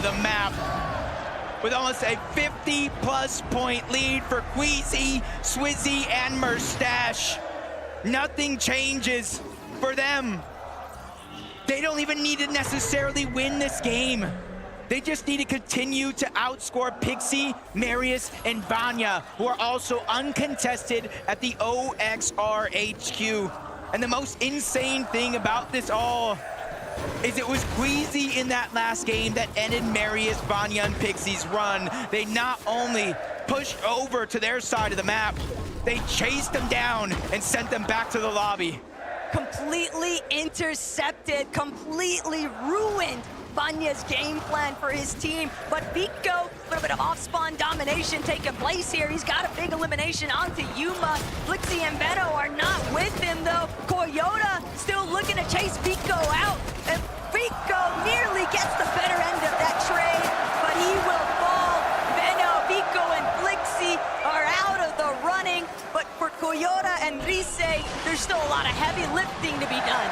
the map with almost a 50-plus point lead for Queasy, Swizzy, and Merstache. Nothing changes for them. They don't even need to necessarily win this game. They just need to continue to outscore Pixie, Marius, and Vanya, who are also uncontested at the OXR HQ. And the most insane thing about this all is it was Queasy in that last game that ended Marius, Vanya, and Pixie's run. They not only pushed over to their side of the map, they chased them down and sent them back to the lobby. Completely intercepted, completely ruined Vanya's game plan for his team. But Vico, a little bit of off-spawn domination taking place here. He's got a big elimination onto Yuma. Flixie and Benno are not with him though. Coyota still looking to chase Vico out. And Vico nearly gets the better end of that trade, but he will fall. Benno, Vico, and Flixie are out of the running. But for Coyota and Rise, there's still a lot of heavy lifting to be done.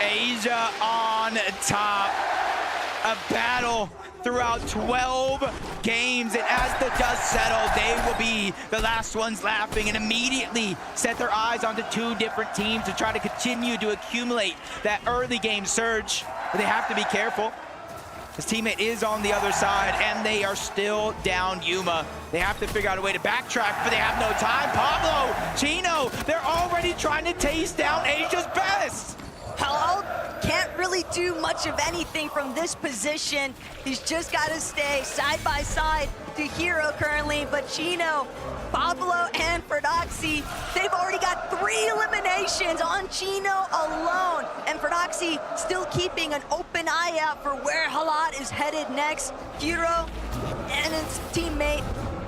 Asia on top. A battle throughout 12 games, and as the dust settles, they will be the last ones laughing and immediately set their eyes onto two different teams to try to continue to accumulate that early game surge. But they have to be careful. His teammate is on the other side, and they are still down Yuma. They have to figure out a way to backtrack, but they have no time. Pablo, Chino, they're already trying to taste down Asia's best. Halal can't really do much of anything from this position. He's just got to stay side by side to Hero currently, but Chino, Pablo, and Ferdoxy, they've already got 3 eliminations on Chino alone. And Ferdoxy still keeping an open eye out for where Halat is headed next. Hero and his teammate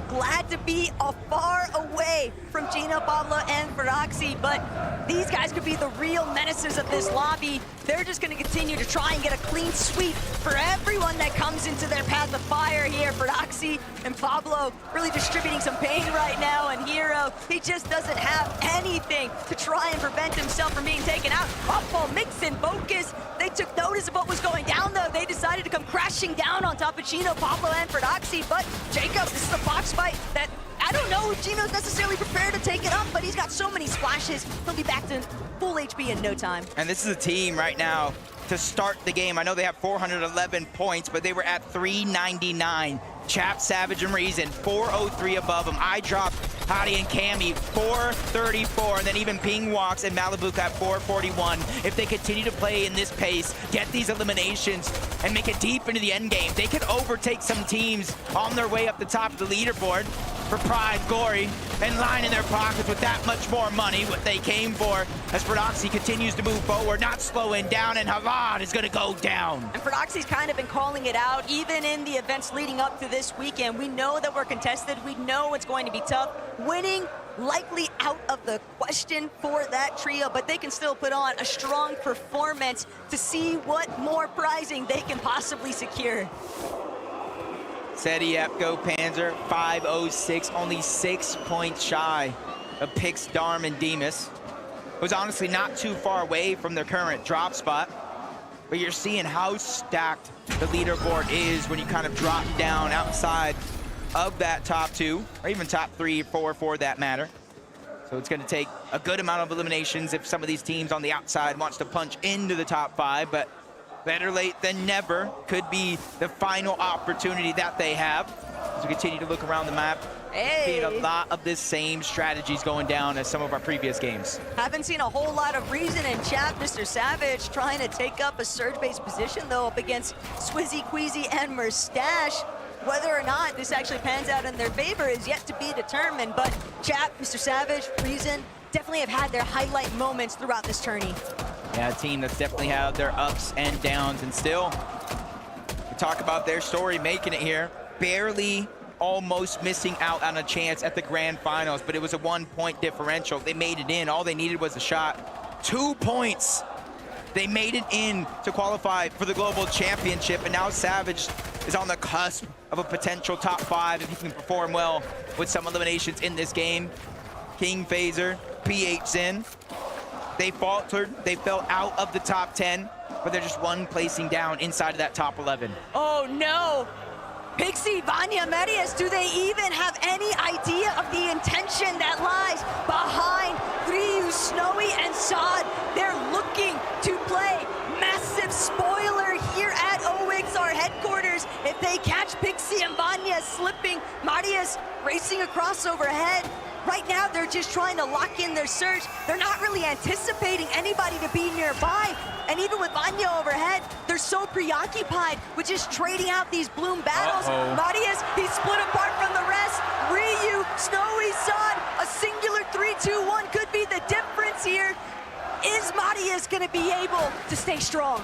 glad to be far away from Chino, Pablo, and Ferdoxy, but these guys could be the real menaces of this lobby. They're just going to continue to try and get a clean sweep for everyone that comes into their path of fire here. Ferdoxy and Pablo really distributing some pain right now, and Hero, he just doesn't have anything to try and prevent himself from being taken out. Awful mix and focus. They took notice of what was going down, though. They decided to come crashing down on top of Chino, Pablo, and Ferdoxy, but Jacob, this is a box fight that I don't know if Chino's necessarily prepared to take it up, but he's got so many splashes, he'll be back to full HP in no time. And this is a team right now to start the game. I know they have 411 points, but they were at 399. Chap, Savage, and Reason, 403 above them. I dropped Hadi and Cammy, 434, and then even Ping Walks and Malibu at 441. If they continue to play in this pace, get these eliminations, and make it deep into the end game, they could overtake some teams on their way up the top of the leaderboard. For Pride, Glory, and line in their pockets with that much more money, what they came for, as Ferdoxy continues to move forward, not slowing down, and Havad is going to go down. And Ferdoxy's kind of been calling it out, even in the events leading up to this weekend. We know that we're contested. We know it's going to be tough. Winning likely out of the question for that trio, but they can still put on a strong performance to see what more prizing they can possibly secure. Seti, Epco, Panzer, 506, only 6 points shy of Pix, Darm, and Demas. It was honestly not too far away from their current drop spot, but you're seeing how stacked the leaderboard is when you kind of drop down outside of that top 2, or even top 3 or 4 for that matter. So it's going to take a good amount of eliminations if some of these teams on the outside wants to punch into the top 5, but better late than never could be the final opportunity that they have. As we continue to look around the map, seeing a lot of the same strategies going down as some of our previous games. Haven't seen a whole lot of reason in chat. Mr. Savage trying to take up a surge-based position, though, up against Swizzy, Queasy, and Merstache. Whether or not this actually pans out in their favor is yet to be determined, but chat, Mr. Savage, Reason, definitely have had their highlight moments throughout this tourney. Yeah, a team that's definitely had their ups and downs, and still, we talk about their story making it here. Barely, almost missing out on a chance at the grand finals, but it was a 1-point differential. They made it in. All they needed was a shot. 2 points. They made it in to qualify for the global championship, and now Savage is on the cusp of a potential top 5 if he can perform well with some eliminations in this game. King, Phaser, PH Zen. They faltered, they fell out of the top 10. but they're just one placing down inside of that top 11. Oh no! Pixie, Vanya, Marius, do they even have any idea of the intention that lies behind Ryu, Snowy, and Saad? They're looking to play massive spoiler here at OXR headquarters. If they catch Pixie and Vanya slipping, Marius racing across overhead. Right now, they're just trying to lock in their surge. They're not really anticipating anybody to be nearby. And even with Vanya overhead, they're so preoccupied with just trading out these bloom battles. Marius, he's split apart from the rest. Ryu, Snowy, Saad, a singular 3-2-1 could be the difference here. Is Marius gonna be able to stay strong?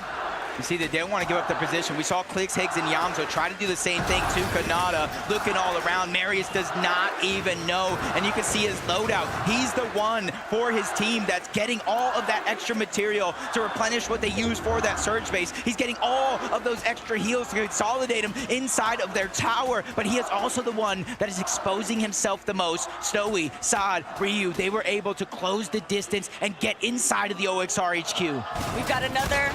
You see that they don't want to give up their position. We saw Clix, Higgs, and Yamzo try to do the same thing to Kanata, looking all around. Marius does not even know, and you can see his loadout. He's the one for his team that's getting all of that extra material to replenish what they use for that surge base. He's getting all of those extra heals to consolidate them inside of their tower, but he is also the one that is exposing himself the most. Snowy, Saad, Ryu, they were able to close the distance and get inside of the OXR HQ. We've got another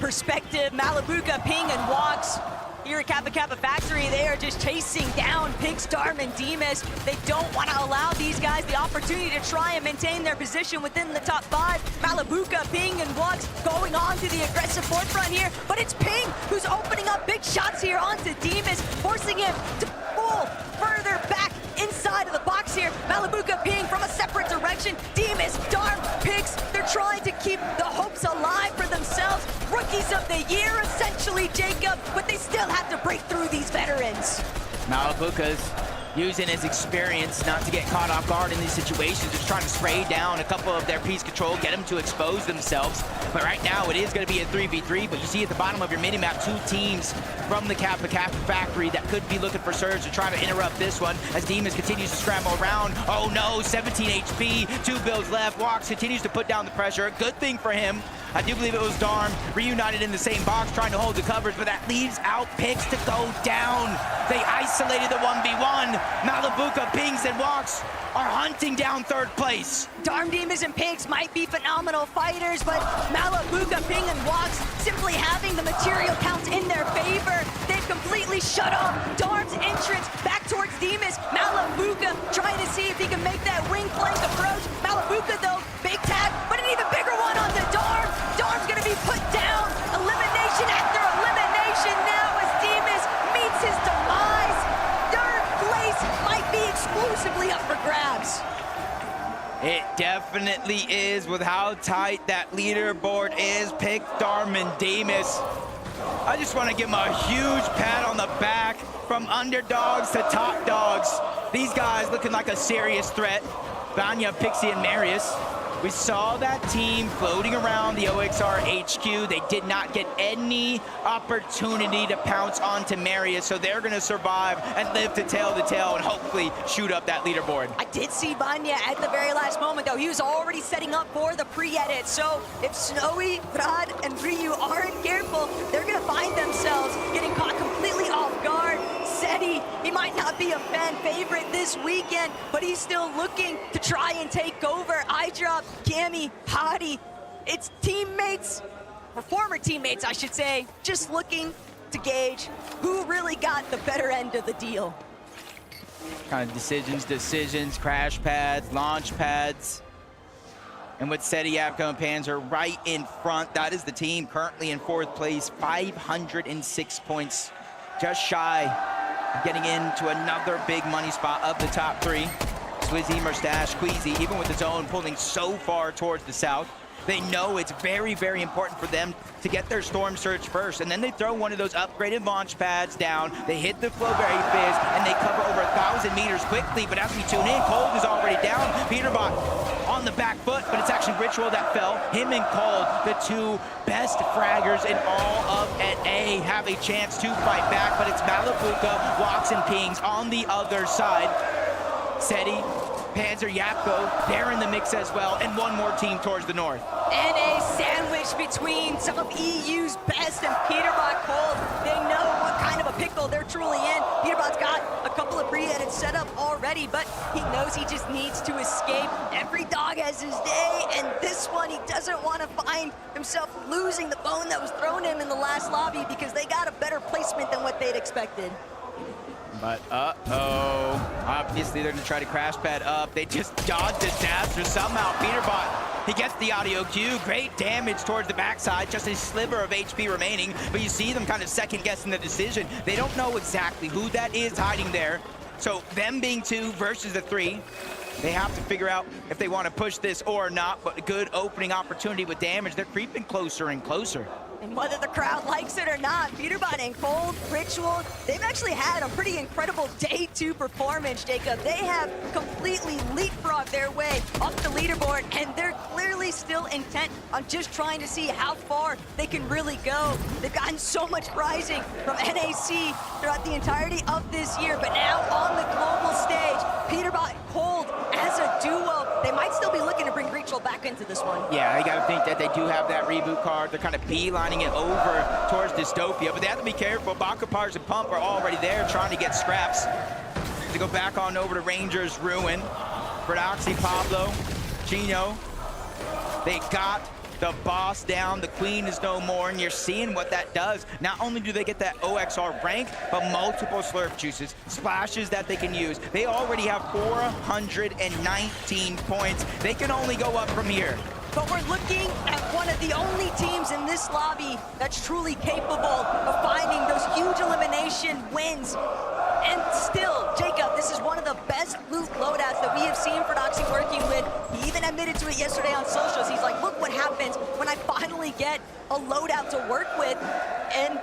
perspective. Malibuca, Ping, and Walks here at Kappa Kappa Factory. They are just chasing down Pix, Darm, and Demas. They don't want to allow these guys the opportunity to try and maintain their position within the top 5. Malibuca, Ping, and Walks going on to the aggressive forefront here, but it's Ping who's opening up big shots here onto Demas, forcing him to pull further back inside of the box here. Malibuca, Ping from a separate direction. Demas, Darm, Pix, they're trying to keep the hopes alive for themselves. Rookies of the year, essentially, Jacob, but they still have to break through these veterans. Malibuca's using his experience not to get caught off guard in these situations, just trying to spray down a couple of their piece control, get them to expose themselves. But right now, it is going to be a 3v3, but you see at the bottom of your minimap, 2 teams from the Kappa Kappa Factory that could be looking for surge to try to interrupt this one as Demas continues to scramble around. Oh no, 17 HP, 2 builds left. Walks continues to put down the pressure. Good thing for him. I do believe it was Darm reunited in the same box trying to hold the covers, but that leaves out Pix to go down. They isolated the 1v1. Malibuca, Pings, and Walks are hunting down 3rd place. Darm, Demas, and Pix might be phenomenal fighters, but Malibuca, Ping, and Walks simply having the material count in their favor. They've completely shut off Darm's entrance back towards Demas. Malibuca trying to see if he can make that wing flank approach. Malibuca, though, big tag, but an even bigger one onto Darm. Darm's gonna be put down. Elimination after elimination now as Demas meets his demise. 3rd place might be exclusively up for grabs. It definitely is with how tight that leaderboard is. Pick Darm and Demas. I just want to give them a huge pat on the back from underdogs to top dogs. These guys looking like a serious threat. Vanya, Pixie, and Marius. We saw that team floating around the OXR HQ. They did not get any opportunity to pounce onto Marius, so they're going to survive and live to tell the tale and hopefully shoot up that leaderboard. I did see Vanya at the very last moment, though. He was already setting up for the pre-edit, so if Snowy, Rad, and Ryu aren't careful, they're going to find themselves getting caught completely off guard. Seti, he might not be a fan favorite this weekend, but he's still looking to try and take over. iDrop, Cammy, Hadi, it's teammates, or former teammates, I should say, just looking to gauge who really got the better end of the deal. Kind of decisions, crash pads, launch pads. And with Seti, Yapko, and Panzer right in front, that is the team currently in 4th place, 506 points, just shy of getting into another big money spot of the top 3. Swizzy, Merstash, Queasy, even with the zone pulling so far towards the south, they know it's very, very important for them to get their Storm Surge first. And then they throw one of those upgraded launch pads down. They hit the Flowberry Fizz, and they cover over 1,000 meters quickly. But as we tune in, Cold is already down. Peterbot on the back foot, but it's actually Ritual that fell. Him and Cold, the 2 best fraggers in all of NA, have a chance to fight back. But it's Malibuca, Walks, and Pings on the other side. Seti, Panzer, Yapko, they're in the mix as well, and one more team towards the north. And a sandwich between some of EU's best and Peterbot Cold. They know what kind of a pickle they're truly in. Peterbot's got a couple of pre-edits set up already, but he knows he just needs to escape. Every dog has his day, and this one, he doesn't want to find himself losing the bone that was thrown him in the last lobby because they got a better placement than what they'd expected. But obviously they're gonna try to crash pad up. They just dodged disaster somehow. Peterbot, he gets the audio cue. Great damage towards the backside, just a sliver of HP remaining. But you see them kind of second guessing the decision. They don't know exactly who that is hiding there. So them being 2 versus the 3, they have to figure out if they want to push this or not. But a good opening opportunity with damage. They're creeping closer and closer. And whether the crowd likes it or not, Peterbot and Cold, Ritual, they've actually had a pretty incredible day 2 performance, Jacob. They have completely leapfrogged their way up the leaderboard, and they're clearly still intent on just trying to see how far they can really go. They've gotten so much prizing from NAC throughout the entirety of this year, but now on the global stage, Peterbot and Cold as a duo, they might still be looking to bring Ritual back into this one. Yeah, you gotta think that they do have that reboot card. They're kind of beelining it over towards Dystopia, but they have to be careful. Bakapars and Pump are already there trying to get scraps. To go back on over to Rangers Ruin. Prodoxy, Pablo, Chino. They got the boss down. The queen is no more, and you're seeing what that does. Not only do they get that OXR rank, but multiple slurp juices, splashes that they can use. They already have 419 points. They can only go up from here. But we're looking at one of the only teams in this lobby that's truly capable of finding those huge elimination wins. And still, Jacob, this is one of the best loot loadouts that we have seen Prodoxy working with. He even admitted to it yesterday on socials. He's like, look what happens when I finally get a loadout to work with. And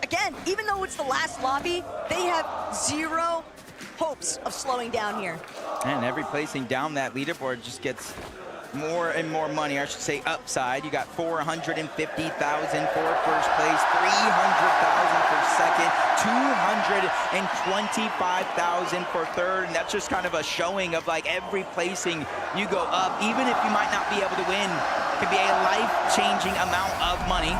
again, even though it's the last lobby, they have 0 hopes of slowing down here. And every placing down that leaderboard just gets more and more money, I should say upside. You got 450,000 for first place, 300,000 for second, 225,000 for third, and that's just kind of a showing of like every placing you go up, even if you might not be able to win, could be a life-changing amount of money.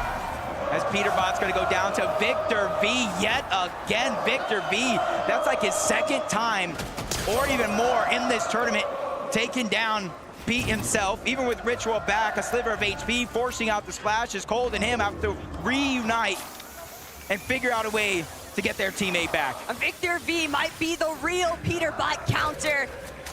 As Peterbot's gonna go down to Victor V yet again. Victor V, that's like his second time or even more in this tournament, taking down Pete himself, even with Ritual back, a sliver of HP, forcing out the splashes. Cold and him have to reunite and figure out a way to get their teammate back. Victor V might be the real Peterbot counter.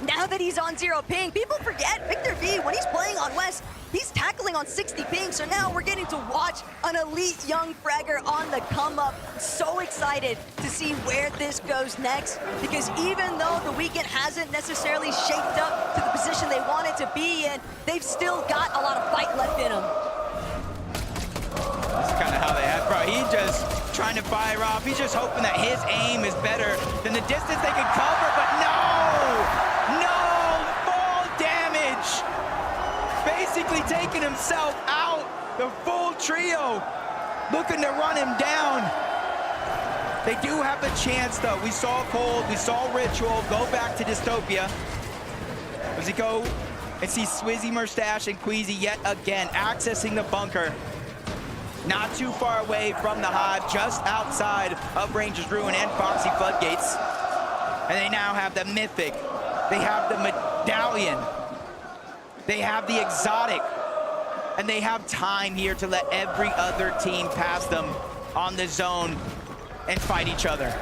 Now that he's on 0 ping, people forget Victor V, when he's playing on West, he's tackling on 60 ping, so now we're getting to watch an elite young fragger on the come up. So excited to see where this goes next, because even though the weekend hasn't necessarily shaped up to the position they wanted to be in, they've still got a lot of fight left in them. That's kind of how they have, bro. He's just trying to fire off. He's just hoping that his aim is better than the distance they can cover, but no! Full damage! Basically taking himself out. The full trio looking to run him down. They do have the chance, though. We saw Cold, we saw Ritual go back to Dystopia. Does he go and see Swizzy, Mustache, and Queasy yet again accessing the bunker? Not too far away from the hive, just outside of Rangers Ruin and Foxy Floodgates. And they now have the Mythic. They have the Medallion. They have the Exotic. And they have time here to let every other team pass them on the zone and fight each other.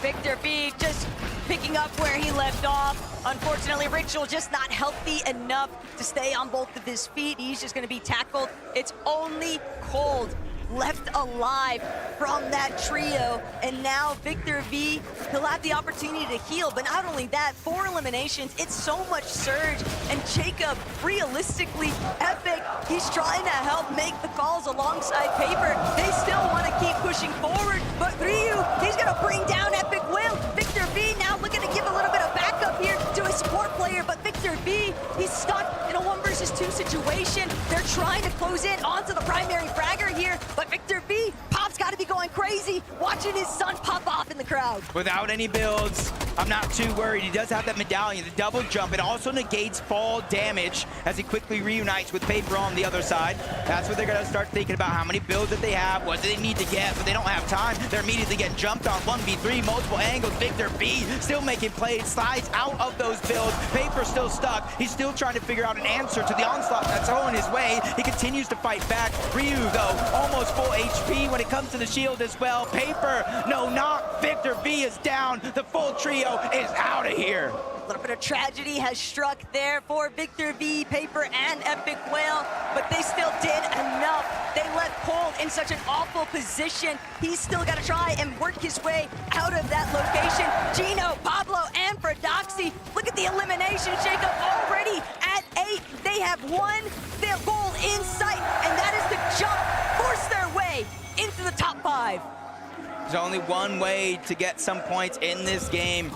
Victor V just picking up where he left off. Unfortunately, Ritual just not healthy enough to stay on both of his feet. He's just gonna be tackled. It's only Cold left alive from that trio, and now Victor V, he'll have the opportunity to heal, but not only that, 4 eliminations, it's so much surge, and Jacob, realistically, Epic, he's trying to help make the calls alongside Paper. They still want to keep pushing forward, but Ryu, he's gonna bring down Epic Will. Victor V now looking to give a little bit of backup here to a support player, but Victor V, he's stuck in a 1 versus 2 situation. They're trying to close in onto the primary fragger here, but Victor V, Pop's got to be going crazy, watching his son pop off in the crowd. Without any builds, I'm not too worried. He does have that medallion, the double jump. It also negates fall damage as he quickly reunites with Paper on the other side. That's what they're going to start thinking about, how many builds that they have, what do they need to get, but they don't have time. They're immediately getting jumped on 1v3, multiple angles. Victor V still making plays, slides out of those builds. Paper still stuck. He's still trying to figure out an answer to the onslaught that's thrown his way. He continues to fight back. Ryu, though, almost full HP when it comes to the shield as well. Paper, no knock. Victor V is down. The full trio is out of here. A little bit of tragedy has struck there for Victor V, Paper, and Epic Whale, but they still did enough. They left Cole in such an awful position. He's still got to try and work his way out of that location. Gino, Pablo, and Fradoxy. Look at the elimination, Jacob, already at 8. They have one goal in sight, and that is to jump, force their way into the top 5. There's only one way to get some points in this game.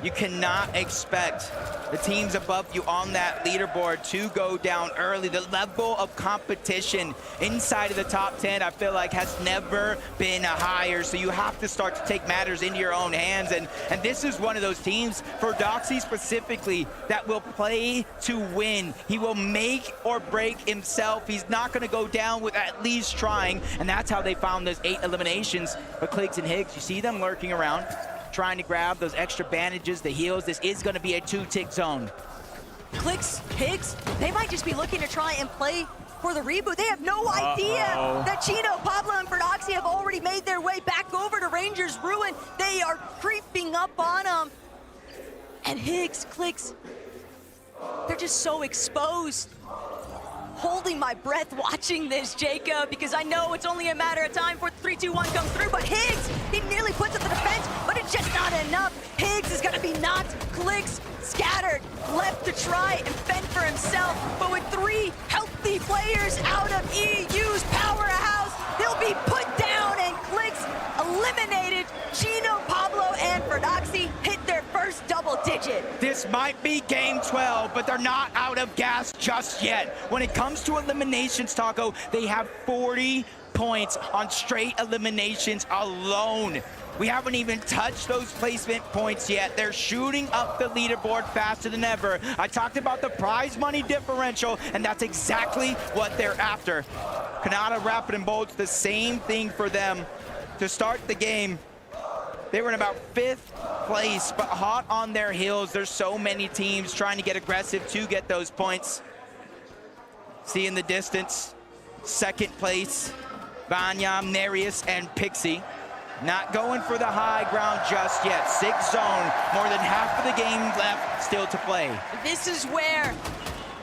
You cannot expect the teams above you on that leaderboard to go down early. The level of competition inside of the top 10, I feel like, has never been higher. So you have to start to take matters into your own hands. And this is one of those teams, for Doxy specifically, that will play to win. He will make or break himself. He's not going to go down with at least trying. And that's how they found those 8 eliminations. But Clix and Higgs, you see them lurking around, trying to grab those extra bandages, the heals. This is going to be a 2-tick zone. Clix, Higgs, they might just be looking to try and play for the reboot. They have no idea that Chino, Pablo, and Fradoxy have already made their way back over to Rangers Ruin. They are creeping up on them. And Higgs, Clix, they're just so exposed. Holding my breath watching this, Jacob, because I know it's only a matter of time before 3, 2, 1 comes through, but Higgs, he nearly puts up the defense, but it's just not enough. Higgs is gonna be knocked, Clix scattered, left to try and fend for himself, but with 3 healthy players out of EU's powerhouse, they'll be put down, and Clix eliminated. Chino, Pablo, and Fradoxy hit their first double digit. This might be game 12, but they're not out of gas just yet. When it comes to eliminations, Taco, they have 40 points on straight eliminations alone. We haven't even touched those placement points yet. They're shooting up the leaderboard faster than ever. I talked about the prize money differential, and that's exactly what they're after. Canada Rapid and Bolt's the same thing for them. To start the game, they were in about 5th place, but hot on their heels. There's so many teams trying to get aggressive to get those points. See in the distance, 2nd place, Vanya, Nereus, and Pixie. Not going for the high ground just yet. 6th zone, more than half of the game left still to play. This is where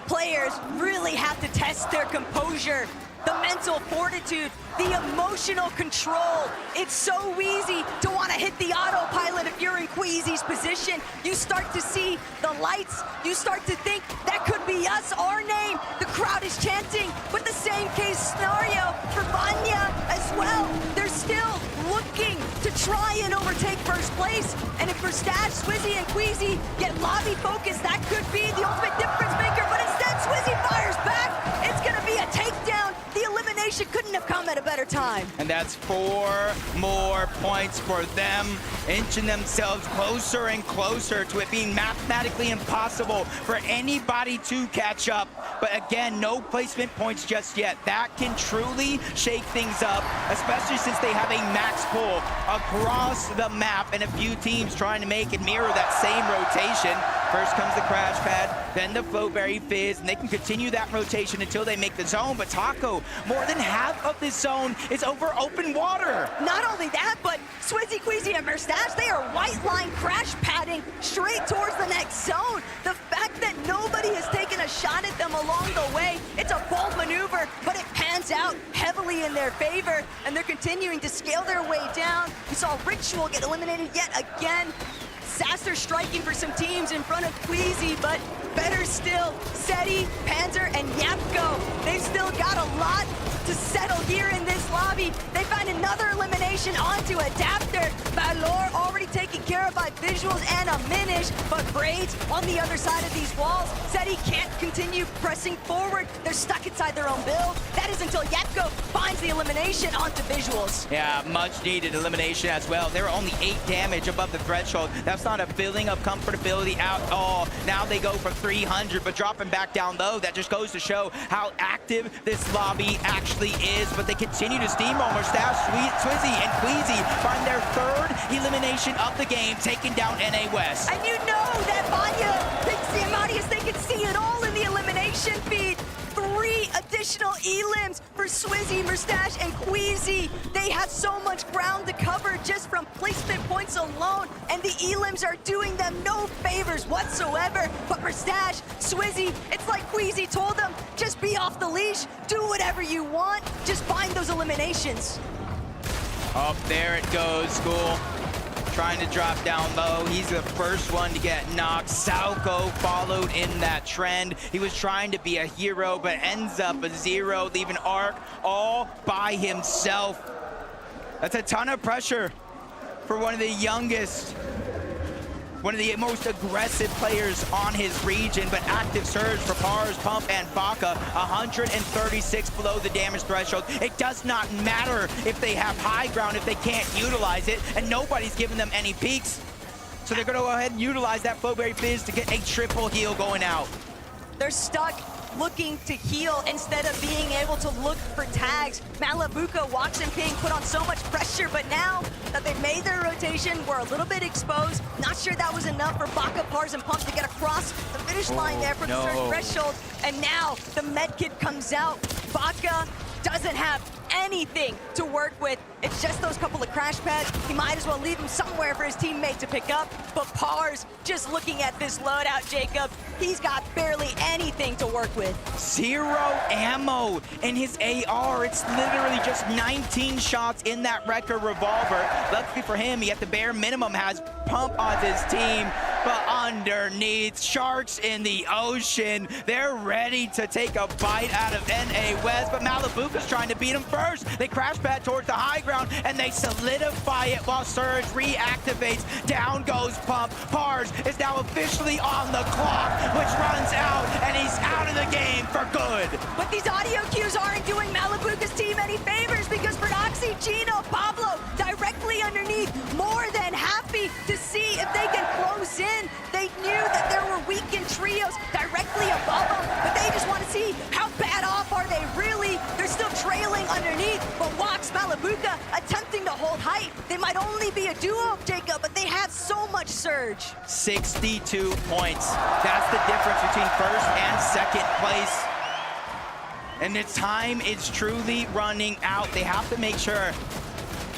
players really have to test their composure, the mental fortitude, the emotional control. It's so easy to want to hit the autopilot if you're in Queasy's position. You start to see the lights. You start to think, that could be us, our name. The crowd is chanting, but the same case scenario for Vanya as well. They're still looking to try and overtake first place. And if Verstash, Swizzy, and Queasy get lobby focused, that could be the ultimate difference maker. But instead, Swizzy fires back. It's going to be a takedown. The elimination couldn't have come at a better time. And that's 4 more points for them, inching themselves closer and closer to it being mathematically impossible for anybody to catch up. But again, no placement points just yet. That can truly shake things up, especially since they have a max pull across the map and a few teams trying to make and mirror that same rotation. First comes the crash pad, then the Flowberry Fizz, and they can continue that rotation until they make the zone. But Taco, more than half of this zone is over open water. Not only that, but Swizzy, Queasy, and Merstash, they are white line crash padding straight towards the next zone. The fact that nobody has taken a shot at them along the way, it's a bold maneuver, but it pans out heavily in their favor, and they're continuing to scale their way down. We saw Ritual get eliminated yet again. Sasser striking for some teams in front of Queasy, but better still, Seti, Panzer, and Yapko. They've still got a lot to settle here in this lobby. They find another elimination onto Adapter. Valor already taken care of by Visuals and a Minish, but Braids on the other side of these walls said he can't continue pressing forward. They're stuck inside their own build. That is until Yepko finds the elimination onto Visuals. Yeah, much needed elimination as well. They were only 8 damage above the threshold. That's not a feeling of comfortability at all. Now they go for 300, but dropping back down low, that just goes to show how active this lobby actually is. But they continue to steamroll. Mustache, Swizzy, and Queasy find their 3rd elimination of the game, taking down NA West. And you know that Vanya, Pixie, and Marius, they can see it all in the elimination feed. 3 additional elims for Swizzy, Mustache, and Queasy. They have so much ground to cover just from placement points alone, and the elims are doing them no favors whatsoever. But Mustache, Swizzy, it's like Queasy told them, just be off the leash, do whatever you want, just find those eliminations. Up there it goes, School. Trying to drop down low. He's the first one to get knocked. Sauco followed in that trend. He was trying to be a hero, but ends up a 0, leaving Arc all by himself. That's a ton of pressure for one of the youngest, one of the most aggressive players on his region, but active surge for Pars, Pump, and Baka. 136 below the damage threshold. It does not matter if they have high ground if they can't utilize it, and nobody's giving them any peaks. So they're gonna go ahead and utilize that Flowberry Fizz to get a triple heal going out. They're stuck looking to heal instead of being able to look for tags. Malabuka, Wax, and Ping put on so much pressure, but now that they've made their rotation, we're a little bit exposed. Not sure that was enough for Baka, Pars, and Pump to get across the finish line there from the certain threshold. And now the medkit comes out. Baka doesn't have anything to work with. It's just those couple of crash pads. He might as well leave them somewhere for his teammate to pick up. But Pars, just looking at this loadout, Jacob, he's got barely anything to work with. 0 ammo in his AR. It's literally just 19 shots in that Wrecker revolver. Luckily for him, he at the bare minimum has Pump on his team. But underneath, Sharks in the ocean. They're ready to take a bite out of NA West, but Malabuka's trying to beat him first. They crash pad towards the high ground, and they solidify it while Surge reactivates. Down goes Pump. Pars is now officially on the clock, which runs out, and he's out of the game for good. But these audio cues aren't doing Malabuka's team any favors because Prodoxy, Gino, Pablo directly underneath, more than happy to see if they can close in. They knew that there were weakened trios directly above them, but they just want to see how bad off are they really. They're still trailing underneath, but Wax, Malabuka attempting to hold height. They might only be a duo, Jacob, but they have so much surge. 62 points. That's the difference between first and second place. And the time is truly running out. They have to make sure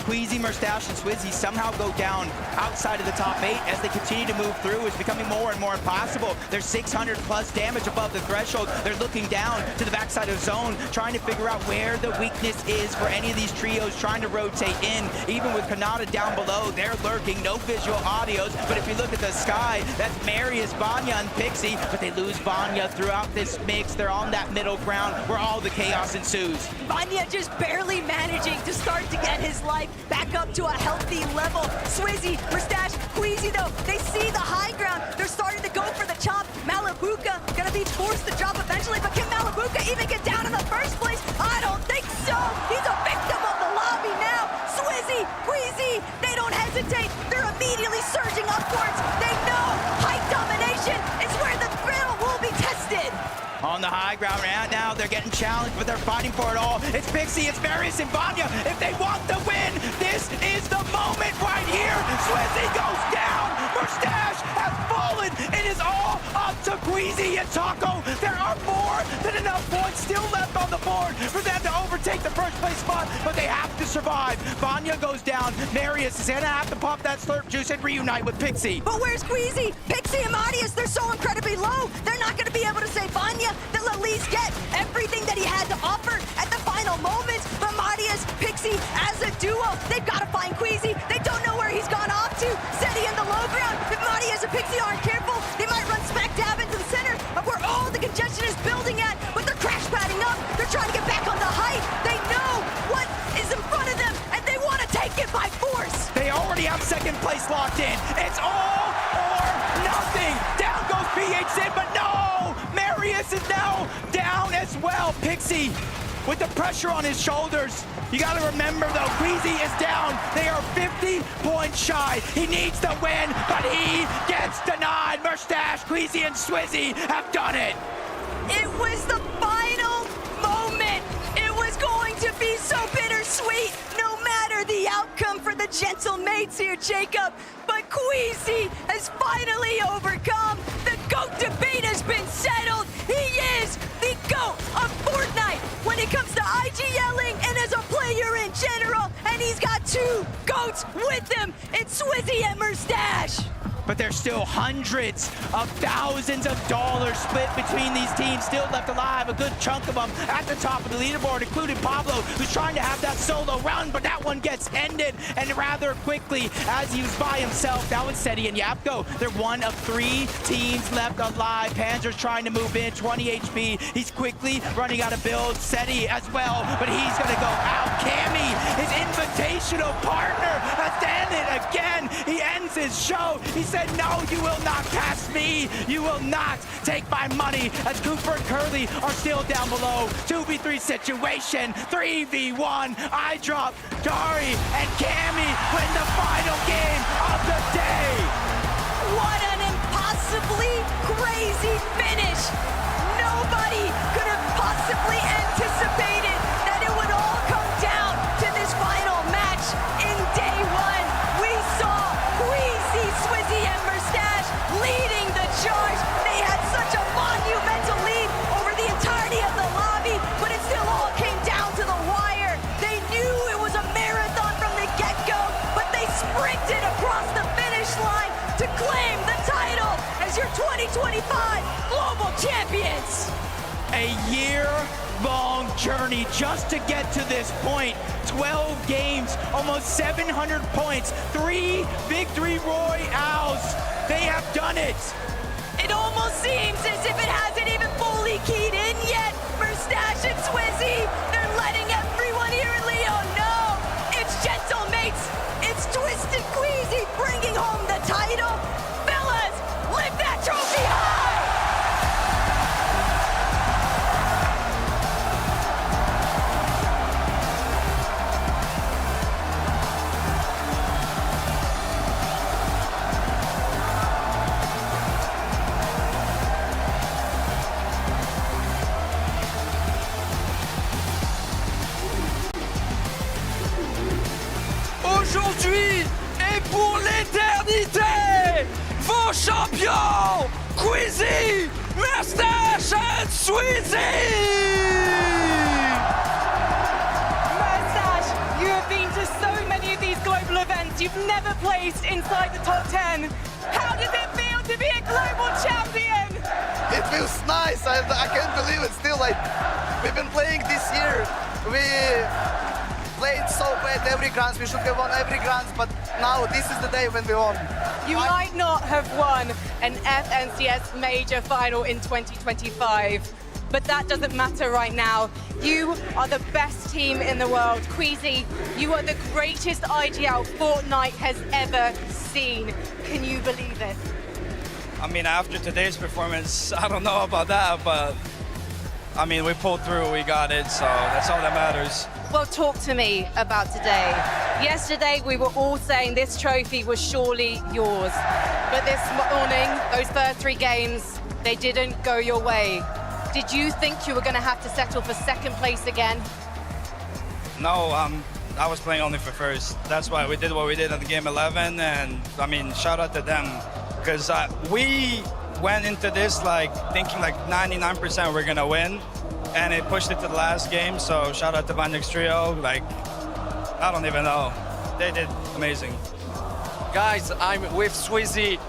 Queasy, Mustache, and Swizzy somehow go down outside of the top 8 as they continue to move through. It's becoming more and more impossible. There's 600 plus damage above the threshold. They're looking down to the backside of zone, trying to figure out where the weakness is for any of these trios trying to rotate in. Even with Kanata down below, they're lurking, no visual audios. But if you look at the sky, that's Marius, Vanya, and Pixie, but they lose Vanya throughout this mix. They're on that middle ground where all the chaos ensues. Vanya just barely managing to start to get his life back up to a healthy level. Swizzy, Mustache, Queasy though, they see the high ground. They're starting to go for the chop. Malabuka gonna be forced to drop eventually, but can Malabuka even get down in the first place? I don't think so. He's a victim of the lobby now. Swizzy, Queasy, they don't hesitate. They're immediately surging upwards. They know height domination is where the thrill will be tested. On the high ground right now, they're getting challenged, but they're fighting for it all. It's Pixie, it's Marius, and Vanya. If they want the win, this is the moment right here. Swizzy goes down. Mustache has fallen. It is all up to Queasy and Taco. There are more than enough points still left on the board for them to overtake the first place spot, but they have to survive. Vanya goes down. Marius is gonna have to pop that slurp juice and reunite with Pixie. But where's Queasy? Pixie and Marius, they're so incredibly low. They're not gonna be able to save Vanya. They'll at least get everything that he had to offer at the final moments. But Marius, Pixie, as a duo, they've got to find Queasy. They don't know where he's gone off to. Seti in the low ground. If Marius and Pixie aren't careful, they might run smack dab into the center of where all the congestion is building at. But they're crash padding up. They're trying to get back on the height. They know what is in front of them, and they want to take it by force. They already have have second place locked in. It's all or nothing. Down goes PHN, but no! Marius is now down as well. Pixie with the pressure on his shoulders. You gotta remember though, Queasy is down. They are 50 points shy. He needs to win, but he gets denied. Merstash, Queasy, and Swizzy have done it. It was the final moment. It was going to be so bittersweet, no matter the outcome for the gentle mates here, Jacob. But Queasy has finally overcome. The GOAT debate has been settled. He is the GOAT of Fortnite when it comes to IGLing and as a player in general. And he's got two GOATs with him. It's Swizzy and Merstash. But there's still hundreds of thousands of dollars split between these teams still left alive. A good chunk of them at the top of the leaderboard, including Pablo, who's trying to have that solo round, but that one gets ended, and rather quickly as he was by himself. That was Seti and Yapko. They're one of 3 teams left alive. Panzer's trying to move in, 20 HP. He's quickly running out of builds. Seti as well, but he's gonna go out. Cammy, his invitational partner, has done it again. He ends his show. He said, no, you will not cast me. You will not take my money, as Cooper and Curly are still down below. 2v3 situation, 3v1. I drop Dari and Cammy win the final game of the day. What an impossibly crazy finish. Nobody could have possibly anticipated that it would all come down to this final match in day one. We saw Queasy, Swizzy, and Merstash leading the charge. They had such a monumental lead over the entirety of the lobby, but it still all came down to the wire. They knew it was a marathon from the get-go, but they sprinted across the finish line to claim the title as your 2025 Global Champions. A year-long journey just to get to this point. 12 games, almost 700 points, 3 victory royales. They have done it. It almost seems as if it hasn't even fully keyed in yet. Merstash and Swizzy, they're letting everyone here in Leo know. It's gentle mates. It's Twisted Queasy bringing home the title. Fellas, lift that trophy high! Aujourd'hui et pour l'éternité, vos champions, Queasy, Merstash and Swizzy! Merstash, you have been to so many of these global events. You've never placed inside the top 10. How does it feel to be a global champion? It feels nice. I can't believe it. Still, like, we've been playing this year. We played so bad every Grands. We should have won every Grands, but now this is the day when we won. You might not have won an FNCS major final in 2025, but that doesn't matter right now. You are the best team in the world. Queasy, you are the greatest IGL Fortnite has ever seen. Can you believe it? I mean, after today's performance, I don't know about that, but I mean, we pulled through, we got it, so that's all that matters. Well, talk to me about today. Yesterday, we were all saying this trophy was surely yours. But this morning, those first 3 games, they didn't go your way. Did you think you were going to have to settle for second place again? No, I was playing only for first. That's why we did what we did at the game 11, and I mean, shout out to them, because we went into this like thinking like 99% we're gonna win, and it pushed it to the last game. So shout out to Vandex Trio. Like, I don't even know, they did amazing. Guys, I'm with Swizzy.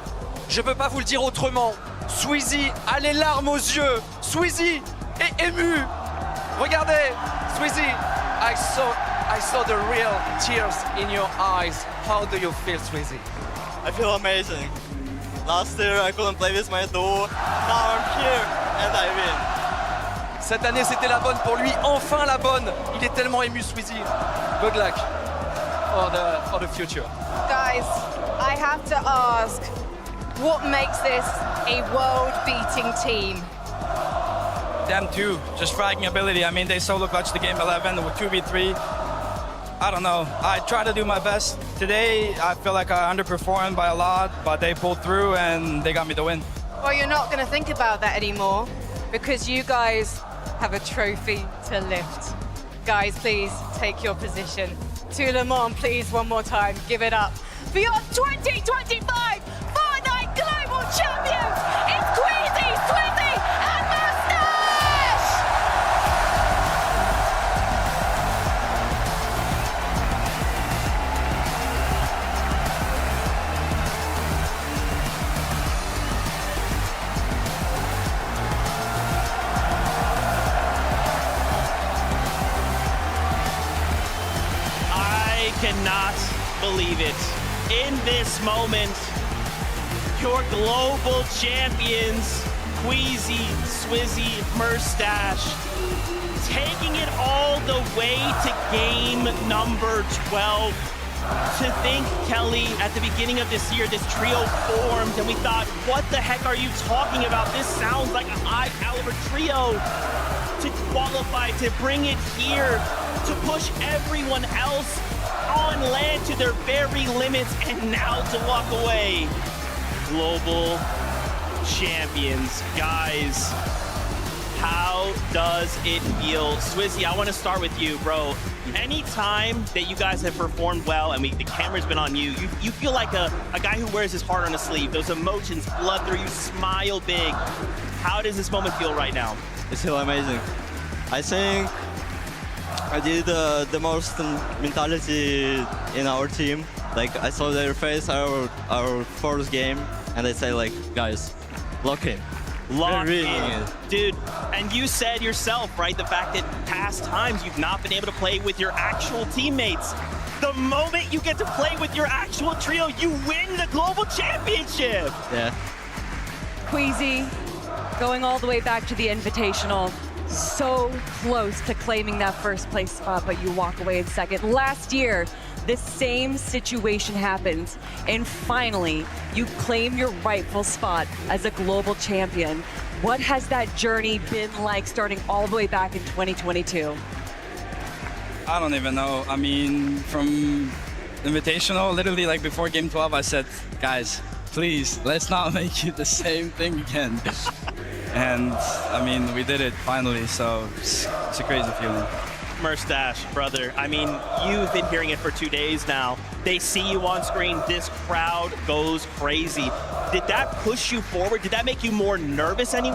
Je peux pas vous le dire autrement. Swizzy a les larmes aux yeux. Swizzy est ému. Regardez, Swizzy, I saw the real tears in your eyes. How do you feel, Swizzy? I feel amazing. Last year I couldn't play with my duo. Now I'm here and I win. Cette année, c'était la bonne pour lui. Enfin la bonne. Il est tellement ému, Swizzy. Good luck for the future. Guys, have to ask, what makes this a world-beating team? Them too, just fragging ability. I mean, they solo clutched the game 11 with 2v3. I don't know. I try to do my best. Today, I feel like I underperformed by a lot, but they pulled through and they got me the win. Well, you're not going to think about that anymore because you guys have a trophy to lift. Guys, please take your position. To Le Mans, please, one more time, give it up for your 2025 Fortnite Global Champions! It's Queasy, Swizzy, and Moustache! I cannot believe it. In this moment, your global champions, Queasy, Swizzy, Moustache, taking it all the way to game number 12. To think, Kelly, at the beginning of this year, this trio formed, and we thought, what the heck are you talking about? This sounds like a high-caliber trio. To qualify, to bring it here, to push everyone else on land to their very limits, and now to walk away. Global champions. Guys, how does it feel? Swizzy, I want to start with you, bro. Anytime that you guys have performed well and the camera's been on you, you feel like a guy who wears his heart on his sleeve. Those emotions flood through you, smile big. How does this moment feel right now? It's still amazing. I think I did the most mentality in our team. Like, I saw their face our first game, and they say, like, guys, lock in. Lock Really in. is. Dude, and you said yourself, right, the fact that past times you've not been able to play with your actual teammates. The moment you get to play with your actual trio, you win the global championship. Yeah. Queasy, going all the way back to the Invitational, so close to claiming that first place spot, but you walk away in second. Last year, this same situation happened, and finally, you claim your rightful spot as a global champion. What has that journey been like starting all the way back in 2022? I don't even know. I mean, from Invitational, literally like before game 12, I said, guys, please, let's not make it the same thing again. And I mean, we did it finally, so it's a crazy feeling. Moustache, brother, I mean, you've been hearing it for 2 days now. They see you on screen, this crowd goes crazy. Did that push you forward? Did that make you more nervous in any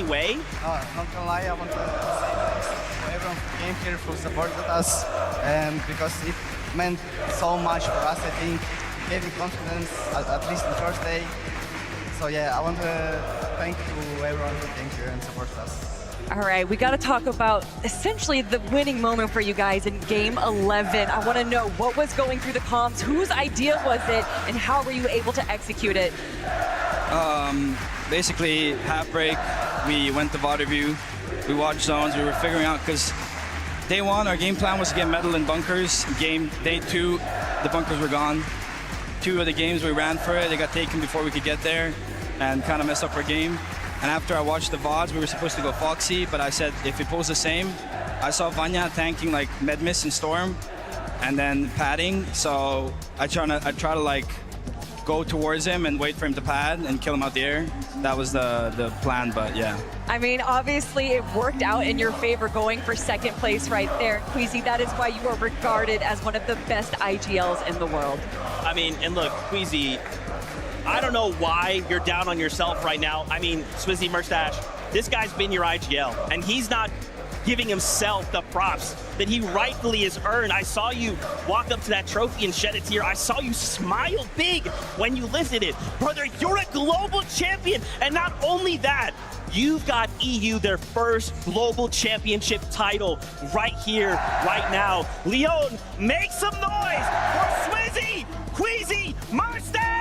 way? Not gonna lie, I want to say thanks to everyone who came here, who supported us, and because it meant so much for us. I think it gave me confidence, at least the first day. So yeah, I want to thank to everyone who came here and supported us. All right, we got to talk about essentially the winning moment for you guys in game 11. I want to know what was going through the comms, whose idea was it, and how were you able to execute it? Basically, half break, we went to VOD review, we watched zones, we were figuring out, because day one, our game plan was to get medal in bunkers. Day two, the bunkers were gone. 2 of the games we ran for it, they got taken before we could get there, and kind of messed up our game. And after I watched the VODs, we were supposed to go Foxy, but I said if it pulls the same, I saw Vanya tanking like Medmiss and Storm, and then padding. So I try to like go towards him and wait for him to pad and kill him out the air. That was the plan, but yeah. I mean, obviously it worked out in your favor going for second place right there. Queasy, that is why you are regarded as one of the best IGLs in the world. I mean, and look, Queasy, I don't know why you're down on yourself right now. I mean, Swizzy, Moustache, this guy's been your IGL, and he's not giving himself the props that he rightfully has earned. I saw you walk up to that trophy and shed a tear. I saw you smile big when you lifted it. Brother, you're a global champion, and not only that, you've got EU their first global championship title right here, right now. Leon, make some noise for Swizzy, Queasy, Moustache!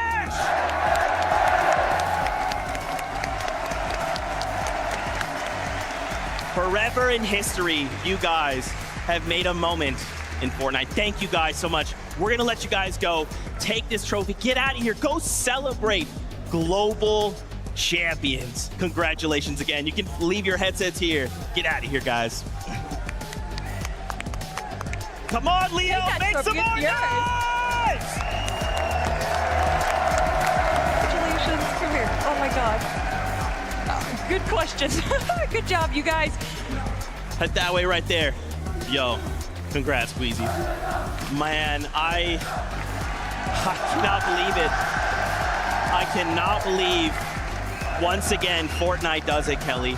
Forever in history, you guys have made a moment in Fortnite. Thank you guys so much. We're gonna let you guys go. Take this trophy, get out of here, go celebrate global champions. Congratulations again. You can leave your headsets here. Get out of here, guys. Come on, Leo, make some more noise! Congratulations. Come here. Oh my God. Good question. Good job, you guys. Head that way right there. Yo, congrats, Queasy. Man, I cannot believe it. I cannot believe, once again, Fortnite does it, Kelly.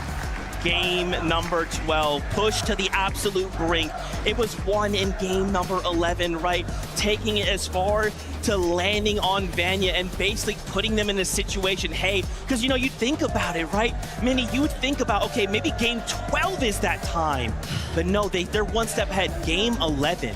Game number 12, pushed to the absolute brink. It was won in game number 11, right? Taking it as far to landing on Vanya and basically putting them in a situation, hey, because you know, you think about it, right? Minnie, you would think about, okay, maybe game 12 is that time. But no, they're one step ahead. Game 11.